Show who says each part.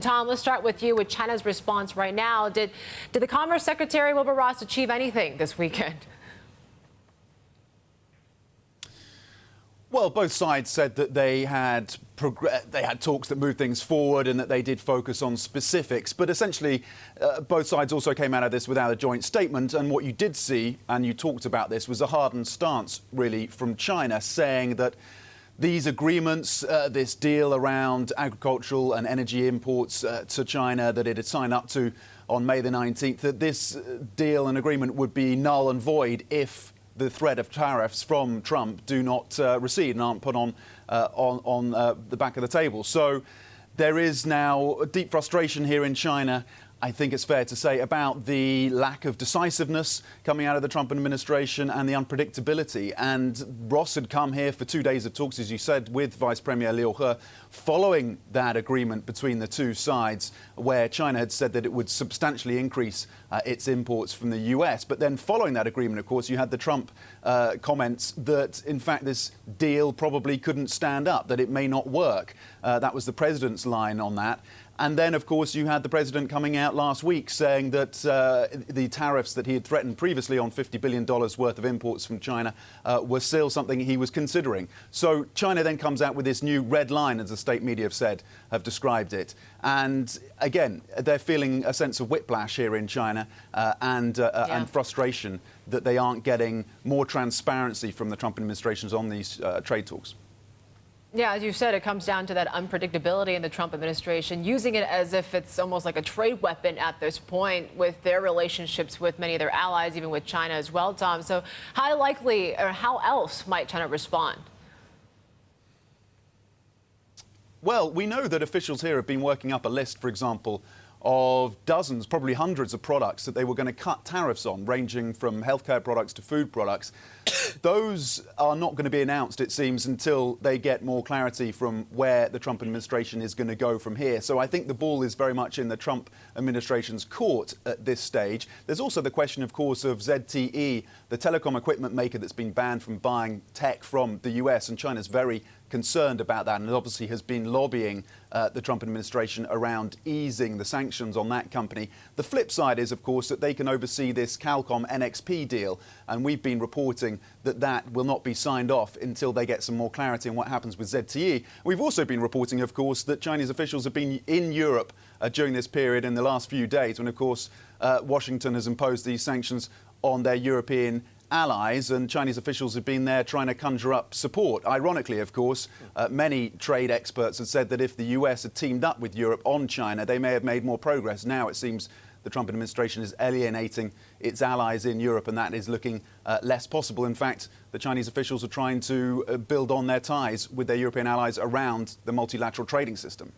Speaker 1: Tom, let's start with you with China's response right now. Did the Commerce Secretary Wilbur Ross achieve anything this weekend?
Speaker 2: Well, both sides said that they had talks that moved things forward and that they did focus on specifics. But essentially, both sides also came out of this without a joint statement. And what you did see, and you talked about this, was a hardened stance, really, from China, saying that these agreements, this deal around agricultural and energy imports to China that it had signed up to on May the 19th, that this deal and agreement would be null and void if the threat of tariffs from Trump do not recede and aren't put on the back of the table. So there is now a deep frustration here in China, I think it's fair to say, about the lack of decisiveness coming out of the Trump administration and the unpredictability. And Ross had come here for 2 days of talks, as you said, with Vice Premier Liu He, following that agreement between the two sides, where China had said that it would substantially increase its imports from the US. But then following that agreement, of course, you had the Trump comments that, in fact, this deal probably couldn't stand up, that it may not work. That was the president's line on that. And then, of course, you had the president coming out last week saying that the tariffs that he had threatened previously on $50 billion worth of imports from China were still something he was considering. So China then comes out with this new red line, as the state media have described it. And again, they're feeling a sense of whiplash here in China and frustration that they aren't getting more transparency from the Trump administration on these trade talks.
Speaker 1: Yeah, as you said, it comes down to that unpredictability in the Trump administration, using it as if it's almost like a trade weapon at this point with their relationships with many of their allies, even with China as well, Tom. So how likely or how else might China respond?
Speaker 2: Well, we know that officials here have been working up a list, for example, of dozens, probably hundreds of products that they were going to cut tariffs on, ranging from healthcare products to food products. Those are not going to be announced, it seems, until they get more clarity from where the Trump administration is going to go from here. So I think the ball is very much in the Trump administration's court at this stage. There's also the question, of course, of ZTE, the telecom equipment maker that's been banned from buying tech from the US, and China's very concerned about that, and obviously has been lobbying the Trump administration around easing the sanctions on that company. The flip side is, of course, that they can oversee this Qualcomm NXP deal, and we've been reporting that that will not be signed off until they get some more clarity on what happens with ZTE. We've also been reporting, of course, that Chinese officials have been in Europe during this period in the last few days, when, of course, Washington has imposed these sanctions on their European allies, and Chinese officials have been there trying to conjure up support. Ironically, of course, many trade experts have said that if the US had teamed up with Europe on China, they may have made more progress. Now it seems the Trump administration is alienating its allies in Europe, and that is looking less possible. In fact, the Chinese officials are trying to build on their ties with their European allies around the multilateral trading system.